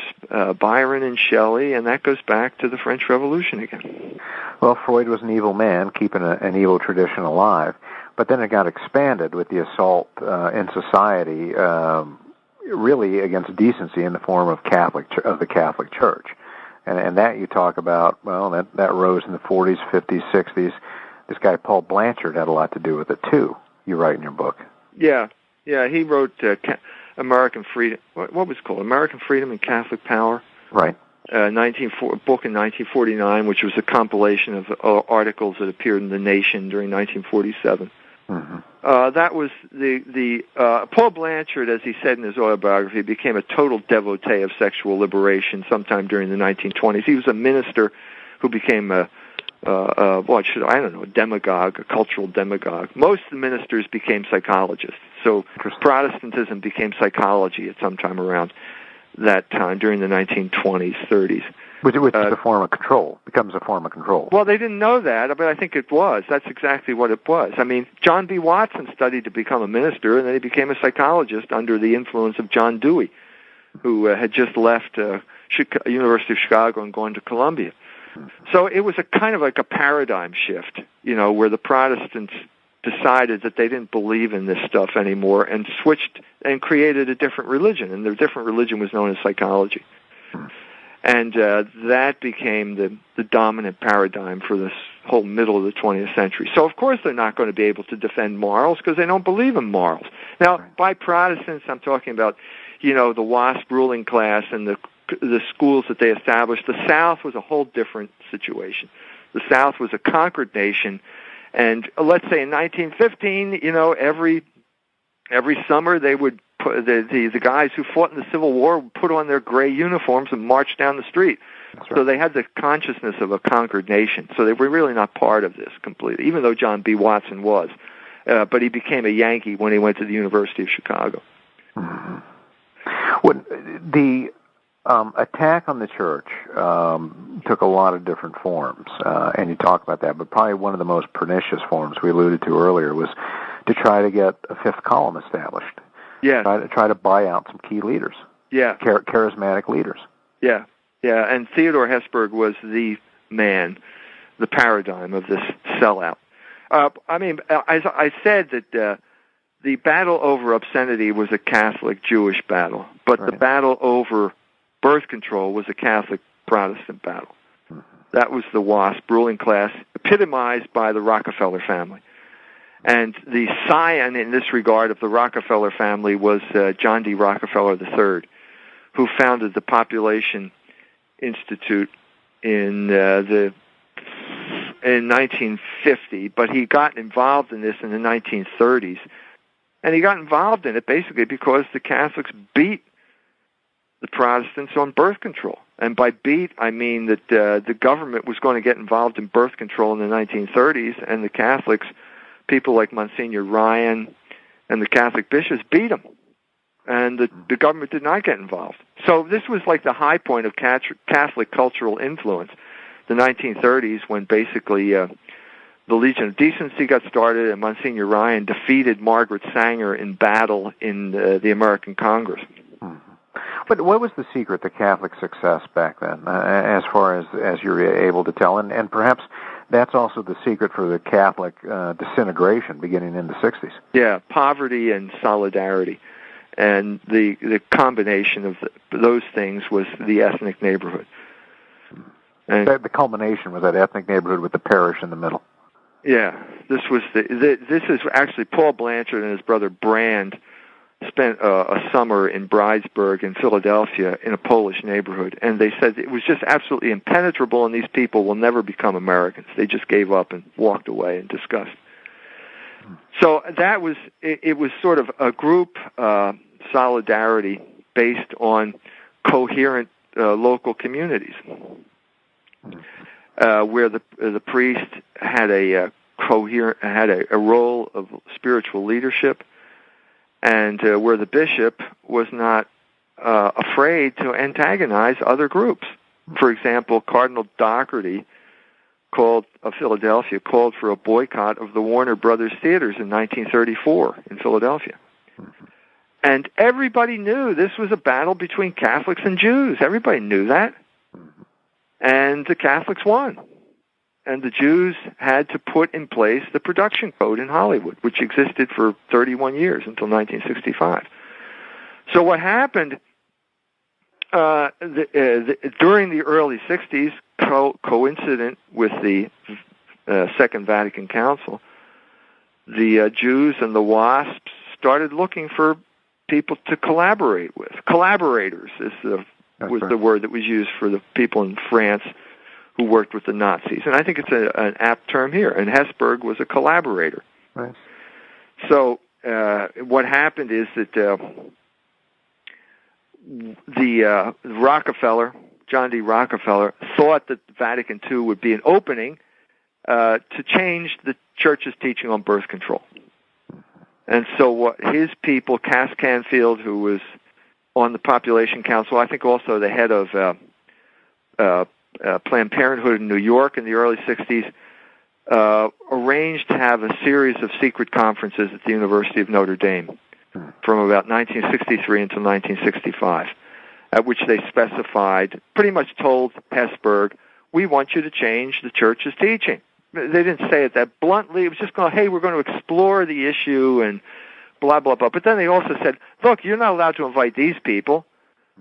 Byron and Shelley, and that goes back to the French Revolution again. Well, Freud was an evil man, keeping an evil tradition alive. But then it got expanded with the assault in society, really against decency in the form of the Catholic Church, and that you talk about. Well, that rose in the 40s, 50s, 60s. This guy Paul Blanchard had a lot to do with it too. You write in your book. Yeah, he wrote American Freedom. What was it called? American Freedom and Catholic Power. Right. Book in 1949, which was a compilation of articles that appeared in The Nation during 1947. Mm-hmm. That was the Paul Blanchard, as he said in his autobiography, became a total devotee of sexual liberation sometime during the 1920s. He was a minister who became a demagogue, a cultural demagogue. Most of the ministers became psychologists. So Protestantism became psychology at some time around that time during the 1920s, 30s. Which is a form of control, becomes a form of control. Well, they didn't know that, but I think it was. That's exactly what it was. I mean, John B. Watson studied to become a minister, and then he became a psychologist under the influence of John Dewey, who had just left University of Chicago and gone to Columbia. So it was a kind of like a paradigm shift, where the Protestants decided that they didn't believe in this stuff anymore and switched and created a different religion, and their different religion was known as psychology. And that became the dominant paradigm for this whole middle of the 20th century. So, of course, they're not going to be able to defend morals because they don't believe in morals. Now, by Protestants, I'm talking about, the WASP ruling class and the schools that they established. The South was a whole different situation. The South was a conquered nation, and let's say in 1915, every summer they would put the guys who fought in the Civil War would put on their gray uniforms and march down the street. Right. So they had the consciousness of a conquered nation. So they were really not part of this completely, even though John B. Watson was. But he became a Yankee when he went to the University of Chicago. Mm-hmm. Well, the attack on the church took a lot of different forms, and you talk about that, but probably one of the most pernicious forms we alluded to earlier was to try to get a fifth column established. Yeah. Try to buy out some key leaders. Yeah. Charismatic leaders. Yeah. Yeah. And Theodore Hesburgh was the man, the paradigm of this sellout. As I said that the battle over obscenity was a Catholic-Jewish battle, but right. The battle over birth control was a Catholic-Protestant battle. Mm-hmm. That was the WASP ruling class, epitomized by the Rockefeller family. And the scion in this regard of the Rockefeller family was John D. Rockefeller III, who founded the Population Institute in 1950, but he got involved in this in the 1930s. And he got involved in it basically because the Catholics beat the Protestants on birth control. And by beat, I mean that the government was going to get involved in birth control in the 1930s, and the Catholics, people like Monsignor Ryan and the Catholic bishops, beat them. And the government did not get involved. So this was like the high point of Catholic cultural influence, the 1930s, when basically the Legion of Decency got started, and Monsignor Ryan defeated Margaret Sanger in battle in the American Congress. Mm-hmm. But what was the secret to Catholic success back then, as far as you're able to tell? And perhaps that's also the secret for the Catholic disintegration beginning in the 60s. Yeah, poverty and solidarity. And the combination of those things was the ethnic neighborhood. And the culmination was that ethnic neighborhood with the parish in the middle. Yeah, this is actually Paul Blanchard and his brother Brand spent a summer in Bridesburg in Philadelphia in a Polish neighborhood, and they said it was just absolutely impenetrable, and these people will never become Americans. They just gave up and walked away in disgust. So that was it was sort of a group solidarity based on coherent local communities, where the priest had a role of spiritual leadership, and where the bishop was not afraid to antagonize other groups. For example, Cardinal Doherty of Philadelphia called for a boycott of the Warner Brothers theaters in 1934 in Philadelphia. And everybody knew this was a battle between Catholics and Jews. Everybody knew that. And the Catholics won. And the Jews had to put in place the production code in Hollywood, which existed for 31 years until 1965. So what happened during the early 60s, coincident with the Second Vatican Council, the Jews and the WASPs started looking for people to collaborate with. Collaborators was the word that was used for the people in France who worked with the Nazis. And I think it's an apt term here. And Hesburgh was a collaborator. Right. So what happened is that the Rockefeller, John D. Rockefeller, thought that Vatican II would be an opening to change the Church's teaching on birth control. And so what his people, Cass Canfield, who was on the Population Council, I think also the head of Planned Parenthood in New York in the early 60s, arranged to have a series of secret conferences at the University of Notre Dame from about 1963 until 1965, at which they specified, pretty much told Hesburgh, we want you to change the Church's teaching. They didn't say it that bluntly. It was just going, hey, we're going to explore the issue and blah, blah, blah. But then they also said, look, you're not allowed to invite these people.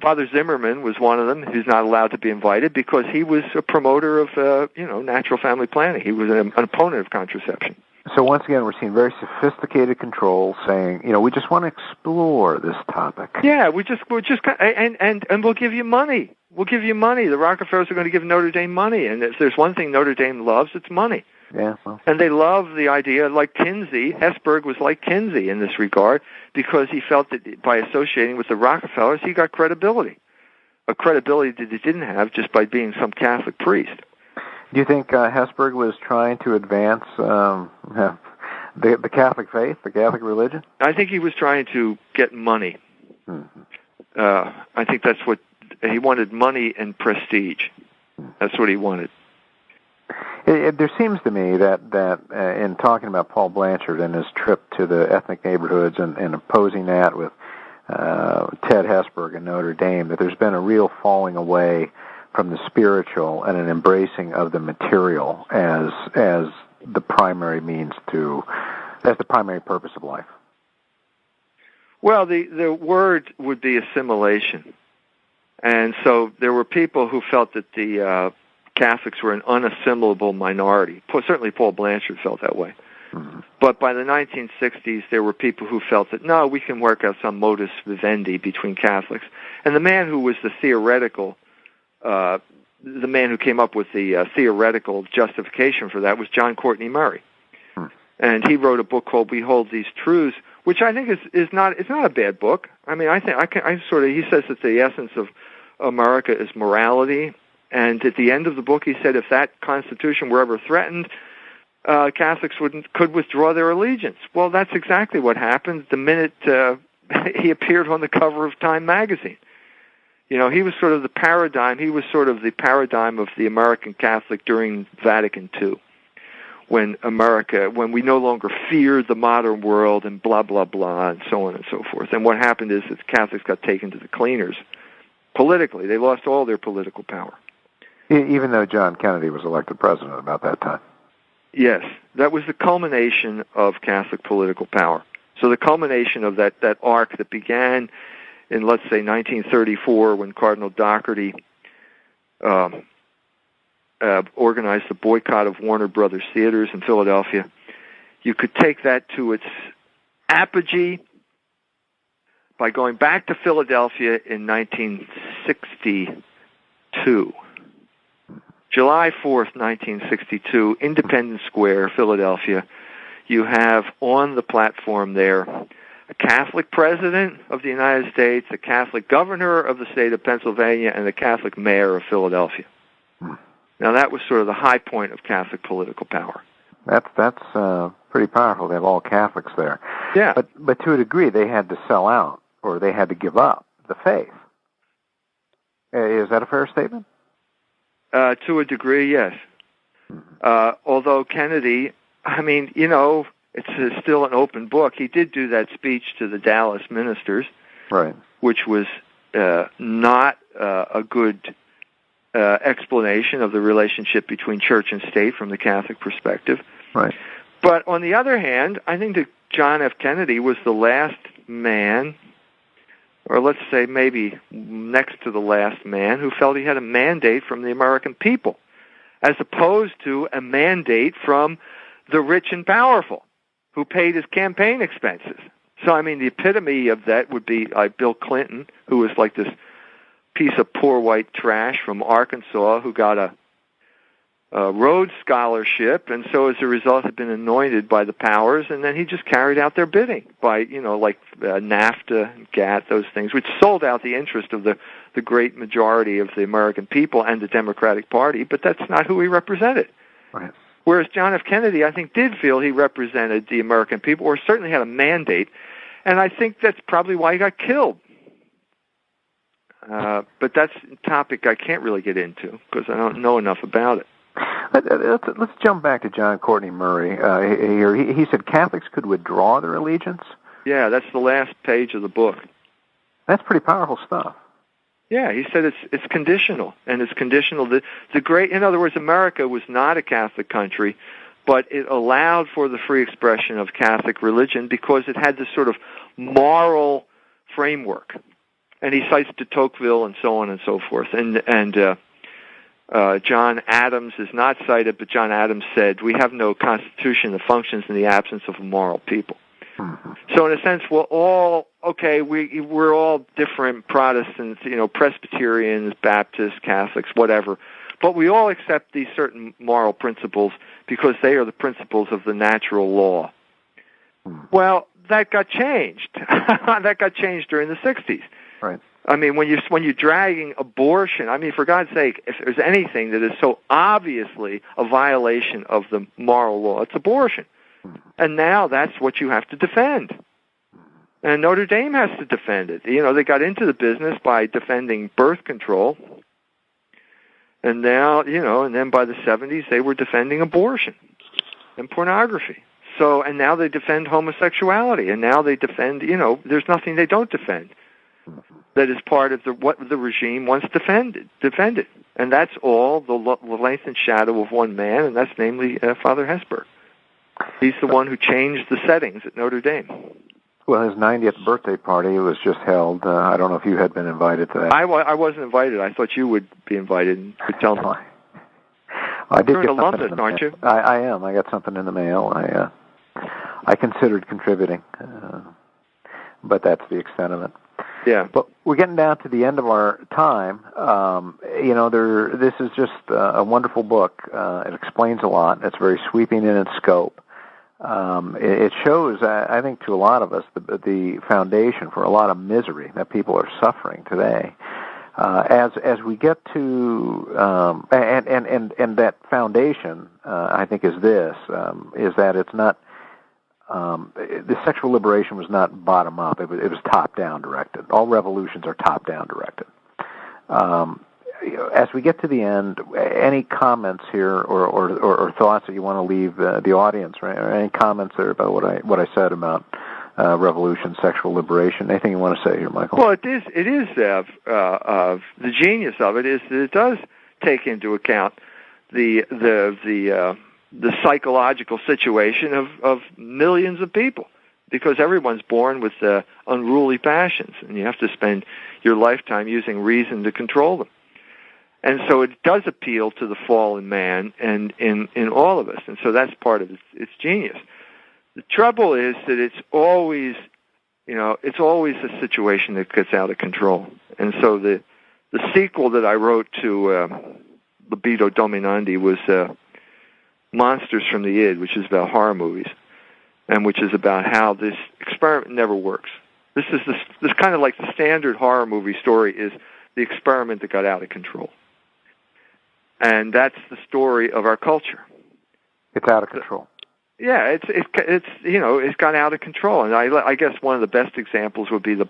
Father Zimmerman was one of them who's not allowed to be invited because he was a promoter of, natural family planning. He was an opponent of contraception. So once again, we're seeing very sophisticated controls saying, we just want to explore this topic. Yeah, we're just, and we'll give you money. We'll give you money. The Rockefellers are going to give Notre Dame money, and if there's one thing Notre Dame loves, it's money. Yeah, well. And they love the idea, like Kinsey. Hesburgh was like Kinsey in this regard because he felt that by associating with the Rockefellers, he got credibility, a credibility that he didn't have just by being some Catholic priest. Do you think Hesburgh was trying to advance the Catholic faith, the Catholic religion? I think he was trying to get money. Mm-hmm. I think that's what he wanted: money and prestige. That's what he wanted. There seems to me that in talking about Paul Blanchard and his trip to the ethnic neighborhoods and opposing that with Ted Hesburgh and Notre Dame, that there's been a real falling away from the spiritual and an embracing of the material as the primary as the primary purpose of life. Well, the word would be assimilation. And so there were people who felt that the Catholics were an unassimilable minority. Certainly Paul Blanchard felt that way. Mm-hmm. But by the 1960s, there were people who felt that, no, we can work out some modus vivendi between Catholics. And the man who was the man who came up with the theoretical justification for that was John Courtney Murray. And he wrote a book called We Hold These Truths, which I think is not a bad book. I mean, he says that the essence of America is morality. And at the end of the book, he said if that Constitution were ever threatened, Catholics could withdraw their allegiance. Well, that's exactly what happened the minute he appeared on the cover of Time magazine. He was sort of the paradigm. He was sort of the paradigm of the American Catholic during Vatican II, when we no longer feared the modern world and blah, blah, blah, and so on and so forth. And what happened is that Catholics got taken to the cleaners politically. They lost all their political power. Even though John Kennedy was elected president about that time. Yes, that was the culmination of Catholic political power. So the culmination of that arc that began in, let's say, 1934, when Cardinal Doherty organized the boycott of Warner Brothers theaters in Philadelphia, you could take that to its apogee by going back to Philadelphia in 1962. July 4th, 1962, Independence Square, Philadelphia. You have on the platform there a Catholic president of the United States, a Catholic governor of the state of Pennsylvania, and the Catholic mayor of Philadelphia. Now, that was sort of the high point of Catholic political power. That's pretty powerful to have all Catholics there. Yeah. But to a degree, they had to sell out, or they had to give up the faith. Is that a fair statement? To a degree, yes. Although Kennedy, it's still an open book. He did do that speech to the Dallas ministers, right? Which was not a good explanation of the relationship between church and state from the Catholic perspective. Right. But on the other hand, I think that John F. Kennedy was the last man, or let's say maybe next to the last man, who felt he had a mandate from the American people, as opposed to a mandate from the rich and powerful, who paid his campaign expenses. So, the epitome of that would be Bill Clinton, who was like this piece of poor white trash from Arkansas who got a Rhodes Scholarship, and so as a result had been anointed by the powers, and then he just carried out their bidding by, NAFTA, GATT, those things, which sold out the interest of the great majority of the American people and the Democratic Party, but that's not who he represented. Right. Whereas John F. Kennedy, I think, did feel he represented the American people, or certainly had a mandate, and I think that's probably why he got killed. But that's a topic I can't really get into because I don't know enough about it. Let's jump back to John Courtney Murray here. He said Catholics could withdraw their allegiance? Yeah, that's the last page of the book. That's pretty powerful stuff. Yeah, he said it's conditional, and it's conditional. In other words, America was not a Catholic country, but it allowed for the free expression of Catholic religion because it had this sort of moral framework. And he cites de Tocqueville and so on and so forth. And John Adams is not cited, but John Adams said, we have no constitution that functions in the absence of a moral people. So in a sense, we're all, we're all different Protestants, Presbyterians, Baptists, Catholics, whatever. But we all accept these certain moral principles because they are the principles of the natural law. Well, that got changed. That got changed during the 60s. Right. I mean, when you're dragging abortion, I mean, for God's sake, if there's anything that is so obviously a violation of the moral law, it's abortion. And now that's what you have to defend. And Notre Dame has to defend it. They got into the business by defending birth control. And now, and then by the 70s, they were defending abortion and pornography. So, and now they defend homosexuality. And now they defend, there's nothing they don't defend that is part of what the regime wants defended. And that's all the length and shadow of one man, and that's namely Father Hesburgh. He's the one who changed the settings at Notre Dame. Well, his 90th birthday party was just held. I don't know if you had been invited to that. I wasn't invited. I thought you would be invited and could tell me. I did. You're an alumnus, aren't you? I am. I got something in the mail. I considered contributing, but that's the extent of it. Yeah. But we're getting down to the end of our time. This is just a wonderful book. It explains a lot. It's very sweeping in its scope. It shows, I think, to a lot of us, the foundation for a lot of misery that people are suffering today. As we get to and that foundation, I think, is that it's not. The sexual liberation was not bottom up; it was top down directed. All revolutions are top down directed. As we get to the end, any comments here or thoughts that you want to leave the audience, right? Or any comments there about what I said about revolution, sexual liberation? Anything you want to say here, Michael? Well, it is the genius of it is that it does take into account the psychological situation of millions of people, because everyone's born with unruly passions, and you have to spend your lifetime using reason to control them. And so it does appeal to the fallen man and in all of us, and so that's part of its genius. The trouble is that it's always a situation that gets out of control. And so the sequel that I wrote to Libido Dominandi was Monsters from the Id, which is about horror movies, and which is about how this experiment never works. This kind of like the standard horror movie story is the experiment that got out of control. And that's the story of our culture. It's out of control. Yeah, it's got out of control, and I guess one of the best examples would be the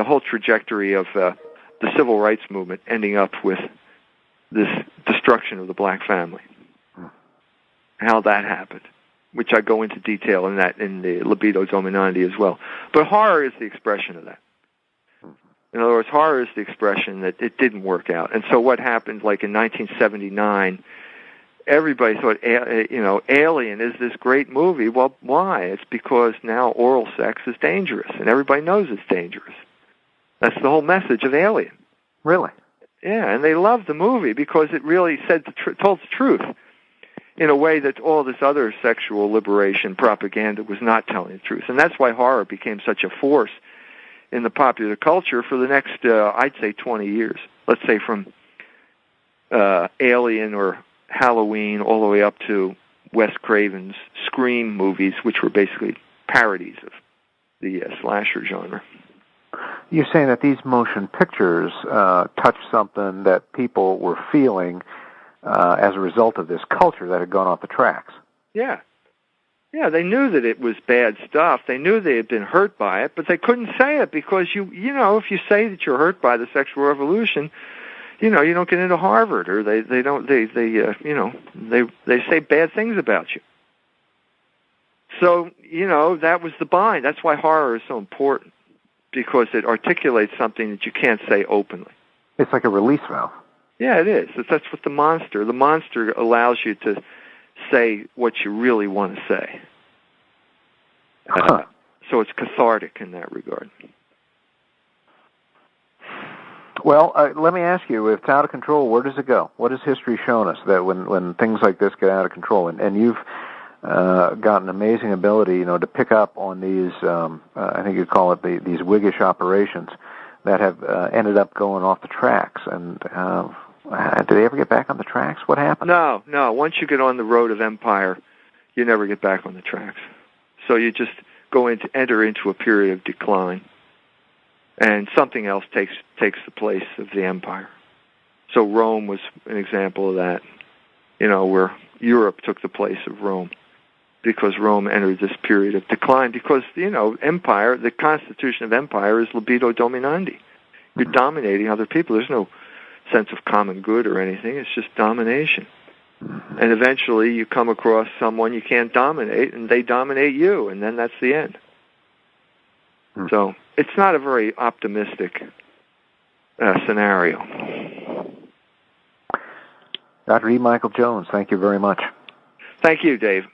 whole trajectory of the civil rights movement ending up with this destruction of the black family. How that happened, which I go into detail in the Libido Dominandi as well. But horror is the expression of that. In other words, horror is the expression that it didn't work out. And so what happened, like in 1979, everybody thought, Alien is this great movie. Well, why? It's because now oral sex is dangerous, and everybody knows it's dangerous. That's the whole message of Alien. Really? Yeah, and they loved the movie because it really told the truth in a way that all this other sexual liberation propaganda was not telling the truth. And that's why horror became such a force in the popular culture for the next, I'd say, 20 years. Let's say from Alien or Halloween all the way up to Wes Craven's Scream movies, which were basically parodies of the slasher genre. You're saying that these motion pictures touched something that people were feeling as a result of this culture that had gone off the tracks. Yeah. Yeah, they knew that it was bad stuff. They knew they had been hurt by it, but they couldn't say it because if you say that you're hurt by the sexual revolution, you don't get into Harvard, or they say bad things about you. So, that was the bind. That's why horror is so important, because it articulates something that you can't say openly. It's like a release valve. Yeah, it is. That's what the monster allows you to say what you really want to say. So it's cathartic in that regard. Well, let me ask you, if it's out of control, where does it go? What has history shown us that when things like this get out of control, and you've got an amazing ability, to pick up on these, I think you call it these Whiggish operations that have ended up going off the tracks. And do they ever get back on the tracks? What happened? No. Once you get on the road of empire, you never get back on the tracks. So you just enter into a period of decline, and something else takes the place of the empire. So Rome was an example of that, where Europe took the place of Rome, because Rome entered this period of decline, because, empire, the constitution of empire is libido dominandi. You're dominating other people. There's no sense of common good or anything. It's just domination. And eventually you come across someone you can't dominate, and they dominate you, and then that's the end. So it's not a very optimistic scenario. Dr. E. Michael Jones, thank you very much. Thank you, Dave.